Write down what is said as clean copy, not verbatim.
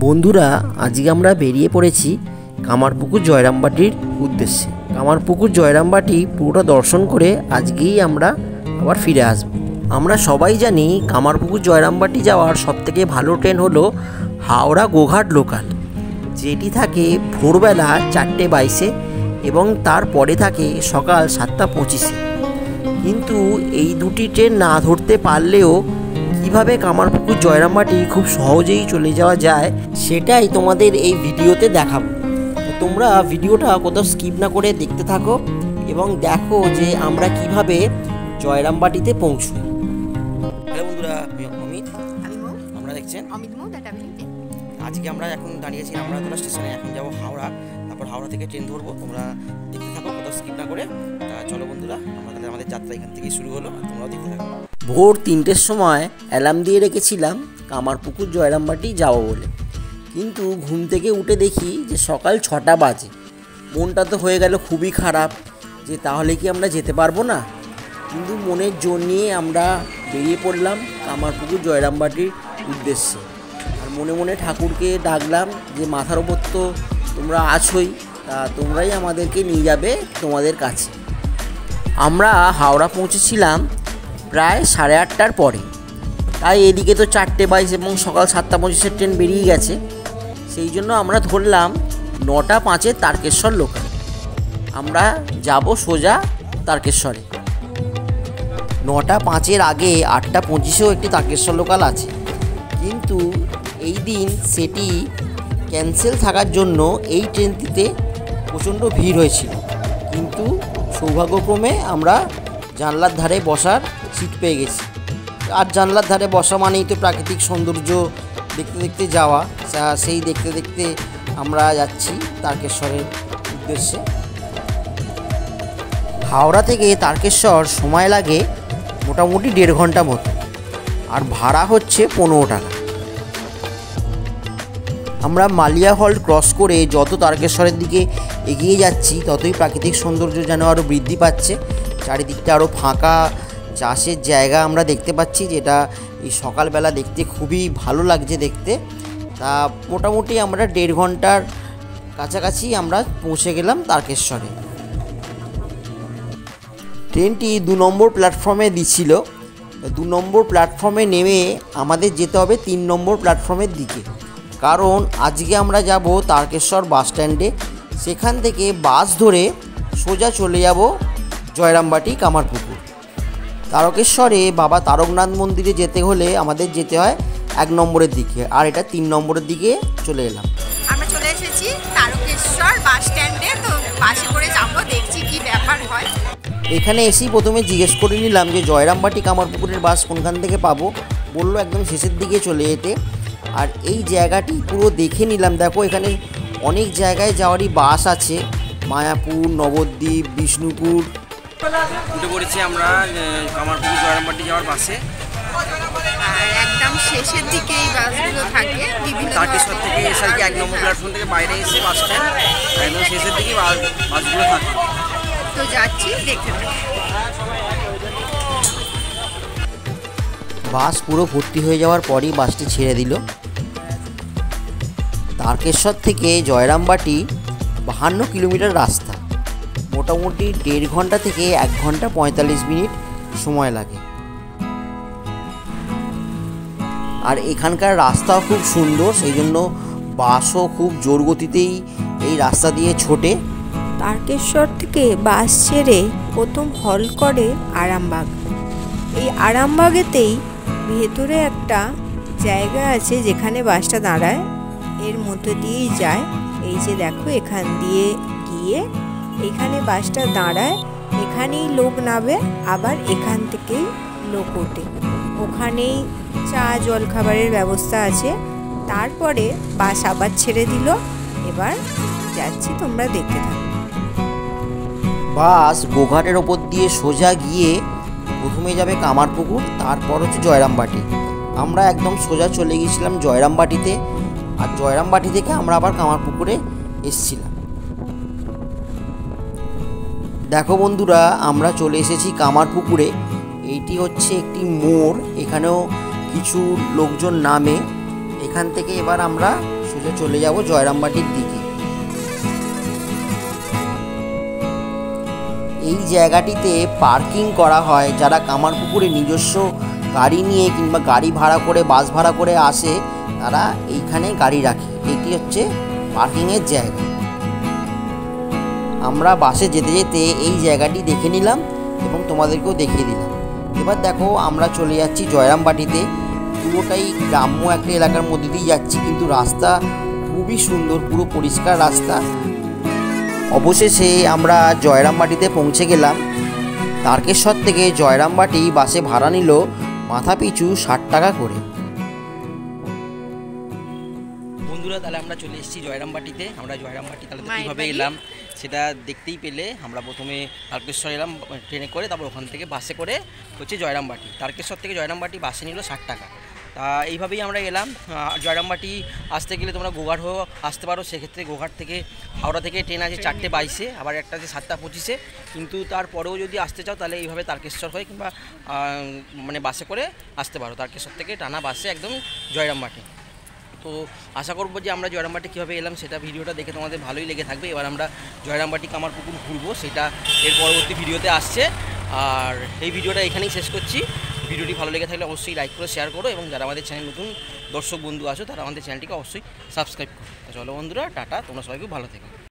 বন্ধুরা, আজকে আমরা বেরিয়ে পড়েছি কামারপুকুর জয়রামবাটির উদ্দেশ্যে। কামারপুকুর জয়রামবাটি পুরোটা দর্শন করে আজকেই আমরা আবার ফিরে আসব। আমরা সবাই জানি কামারপুকুর জয়রামবাটি যাওয়ার সবথেকে ভালো ট্রেন হলো হাওড়া গোঘাট লোকাল, যেটি থাকে ভোরবেলা 4:22 এবং তারপরে থাকে সকাল 7:25। কিন্তু এই দুটি ট্রেন না ধরতে পারলেও কিভাবে কামারপুকুর জয়রামবাটি খুব সহজেই চলে যাওয়া যায় সেটাই তোমাদের এই ভিডিওতে দেখাবো। তোমরা ভিডিওটা কোথাও স্কিপ না করে দেখতে থাকো এবং দেখো যে আমরা কিভাবে জয়রামবাটিতে পৌঁছই। হ্যালো বন্ধুরা, অমিত, আমরা দেখছেন আজকে আমরা এখন দাঁড়িয়েছি আমরাতলা স্টেশনে। এখন যাবো হাওড়া, তারপর হাওড়া থেকে ট্রেন ধরবো। তোমরা দেখতে থাকো কোথাও স্কিপ না করে। চলো বন্ধুরা, আমাদের যাত্রা এখান থেকেই শুরু হলো, তোমরাও দেখতে থাকো। ভোর 3টের সময় অ্যালার্ম দিয়ে রেখেছিলাম কামারপুকুর জয়রামবাটি যাবো বলে, কিন্তু ঘুম থেকে উঠে দেখি যে সকাল 6টা বাজে। মনটা তো হয়ে গেল খুবই খারাপ যে তাহলে কি আমরা যেতে পারবো না। কিন্তু মনের জোর নিয়ে আমরা বেরিয়ে পড়লাম কামারপুকুর জয়রামবাটির উদ্দেশ্যে। আর মনে মনে ঠাকুরকে ডাকলাম যে মাথার ওপর তো তোমরা আছোই, তা তোমরাই আমাদেরকে নিয়ে যাবে তোমাদের কাছে। আমরা হাওড়া পৌঁছেছিলাম প্রায় 8:30টার পরে, তাই এদিকে তো 4:22 এবং সকাল 7:25 ট্রেন বেরিয়ে গেছে। সেই জন্য আমরা ধরলাম 9:05 তারকেশ্বর লোকাল। আমরা যাব সোজা তারকেশ্বরে। 9:05 আগে 8:25 একটি তারকেশ্বর লোকাল আছে, কিন্তু এই দিন সেটি ক্যান্সেল থাকার জন্য এই ট্রেনটিতে প্রচণ্ড ভিড় হয়েছিল। কিন্তু সৌভাগ্যক্রমে আমরা জানলার ধারে বসার সিট পেয়ে গেছি। আর জানলার ধারে বসা মানেই তো প্রাকৃতিক সৌন্দর্য দেখতে দেখতে যাওয়া। সেই দেখতে দেখতে আমরা যাচ্ছি তারকেশ্বরের উদ্দেশ্যে। হাওড়া থেকে তারকেশ্বর সময় লাগে মোটামুটি 1.5 ঘন্টা মতো, আর ভাড়া হচ্ছে 15 টাকা। আমরা মালিয়া হল্ট ক্রস করে যত তারকেশ্বরের দিকে এগিয়ে যাচ্ছি ততই প্রাকৃতিক সৌন্দর্য যেন আরও বৃদ্ধি পাচ্ছে। চারিদিকটা আরও ফাঁকা চাষের জায়গা আমরা দেখতে পাচ্ছি, যেটা এই সকালবেলা দেখতে খুবই ভালো লাগছে দেখতে। তা মোটামুটি আমরা 1.5 ঘন্টার কাছাকাছি আমরা পৌঁছে গেলাম তারকেশ্বরে। ট্রেনটি 2 নম্বর প্ল্যাটফর্মে দিচ্ছিল। 2 নম্বর প্ল্যাটফর্মে নেমে আমাদের যেতে হবে 3 নম্বর প্ল্যাটফর্মের দিকে, কারণ আজকে আমরা যাব তারকেশ্বর বাস স্ট্যান্ডে। সেখান থেকে বাস ধরে সোজা চলে যাব জয়রামবাটি কামারপুকুর। তারকেশ্বরে বাবা তারকনাথ মন্দিরে যেতে হলে আমাদের যেতে হয় 1 নম্বরের দিকে, আর এটা 3 নম্বরের দিকে চলে এলাম। আমরা চলে এসেছি তারকেশ্বর বাস স্ট্যান্ডে, তো বাসে করে যাবো, দেখছি কি ব্যাপার হয়। এখানে এসেই প্রথমে জিজ্ঞেস করে নিলাম যে জয়রামবাটি কামারপুকুরের বাস কোনখান থেকে পাবো। বললো একদম শেষের দিকে চলে যেতে। আর এই জায়গাটি পুরো দেখে নিলাম। দেখো এখানে অনেক জায়গায় যাওয়ারই বাস আছে, মায়াপুর, নবদ্বীপ, বিষ্ণুপুর। উঠে পড়েছি আমরা কামারপুকুর জয়রামবাটি যাওয়ার বাসে। আর একদম শেষের দিকে এই বাসগুলো থাকে বিভিন্ন তারকেশ্বর থেকে এসে আর কি 1 নম্বর প্ল্যাটফর্ম থেকে বাইরে এসে বাস স্ট্যান্ড একদম শেষের দিকে বাসগুলো থাকে। তো যাচ্ছি, দেখতে থাকি। বাস পুরো ভর্তি হয়ে যাওয়ার পরই বাসটি ছেড়ে দিল। তারকেশ্বর থেকে জয়রামবাটি 52 কিলোমিটার রাস্তা, মোটামুটি 1.5 ঘন্টা থেকে 1 ঘন্টা 45 মিনিট সময় লাগে। আর এখানকার রাস্তাও খুব সুন্দর, সেই জন্য বাসও খুব জোর গতিতেই এই রাস্তা দিয়ে ছোটে। তারকেশ্বর থেকে বাস ছেড়ে প্রথম হল্ট করে আরামবাগ। এই আরামবাগেতেই ভেতরে একটা জায়গা আছে যেখানে বাসটা দাঁড়ায়, এর মধ্যে দিয়েই যায়। এই যে দেখো, এখান দিয়ে গিয়ে এখানে বাসটা দাঁড়ায়, এখানেই লোক নামে, আবার এখান থেকেই লোক ওঠে। ওখানেই চা জলখাবারের ব্যবস্থা আছে। তারপরে বাস আবার ছেড়ে দিল। এবার যাচ্ছি, তোমরা দেখতে থাকো। বাস গোঘাটের ওপর দিয়ে সোজা গিয়ে প্রথমে যাবে কামারপুকুর, তারপর হচ্ছে জয়রামবাটি। আমরা একদম সোজা চলে গিয়েছিলাম জয়রামবাটিতে, আর জয়রামবাটি থেকে আমরা আবার কামারপুকুরে এসেছিলাম। দেখো বন্ধুরা, আমরা চলে এসেছি কামারপুকুরে। এইটি হচ্ছে একটি মোড়, এখানেও কিছু লোকজন নামে। এখান থেকে এবার আমরা সোজা চলে যাব জয়রামবাটির দিকে। এই জায়গাটিতে পার্কিং করা হয়, যারা কামারপুকুরে নিজস্ব গাড়ি নিয়ে কিংবা গাড়ি ভাড়া করে বাস ভাড়া করে আসে তারা এইখানে গাড়ি রাখে। এটি হচ্ছে পার্কিংয়ের জায়গা। আমরা বাসে যেতে যেতে এই জায়গাটি দেখে নিলাম এবং তোমাদেরকেও দেখিয়ে দিলাম। এবার দেখো আমরা চলে যাচ্ছি জয়রামবাটিতে। পুরোটাই গ্রাম্য একটা এলাকার মধ্যে দিয়ে যাচ্ছি, কিন্তু রাস্তা খুবই সুন্দর, পুরো পরিষ্কার রাস্তা। অবশেষে আমরা জয়রামবাটিতে পৌঁছে গেলাম। তারকেশ্বর থেকে জয়রামবাটি বাসে ভাড়া নিল মাথা পিছু 60 টাকা করে। বন্ধুরা, তাহলে আমরা চলে এসেছি জয়রামবাটিতে। আমরা জয়রামবাটি তাহলে মায়ের কীভাবে বাড়ি। এলাম সেটা দেখতেই পেলে। আমরা প্রথমে তারকেশ্বর এলাম ট্রেনে করে, তারপর ওখান থেকে বাসে করে হচ্ছে জয়রামবাটি। তারকেশ্বর থেকে জয়রামবাটি বাসে নিল 60 টাকা। তা এইভাবেই আমরা এলাম। জয়রামবাটি আসতে গেলে তোমরা গোঘাট হয়েও আসতে পারো। সেক্ষেত্রে গোঘাট থেকে হাওড়া থেকে ট্রেন আছে 4:22, আবার একটা আছে 7:25। কিন্তু তারপরেও যদি আসতে চাও তাহলে এইভাবে তারকেশ্বর হয়ে কিংবা মানে বাসে করে আসতে পারো। তারকেশ্বর থেকে টানা বাসে একদম জয়রামবাটি। তো আশা করবো যে আমরা জয়রামবাটি কীভাবে এলাম সেটা ভিডিওটা দেখে তোমাদের ভালোই লেগে থাকবে। এবার আমরা জয়রামবাটি কামারপুকুর ঘুরবো, সেটা এর পরবর্তী ভিডিওতে আসছে। আর এই ভিডিওটা এখানেই শেষ করছি। ভিডিওটি ভালো লেগে থাকলে অবশ্যই লাইক করে শেয়ার করো, এবং যারা আমাদের চ্যানেল নতুন দর্শক বন্ধু আছো তারা আমাদের চ্যানেলটিকে অবশ্যই সাবস্ক্রাইব করো। চলো বন্ধুরা, টাটা, তোমরা সবাই খুব ভালো থেকো।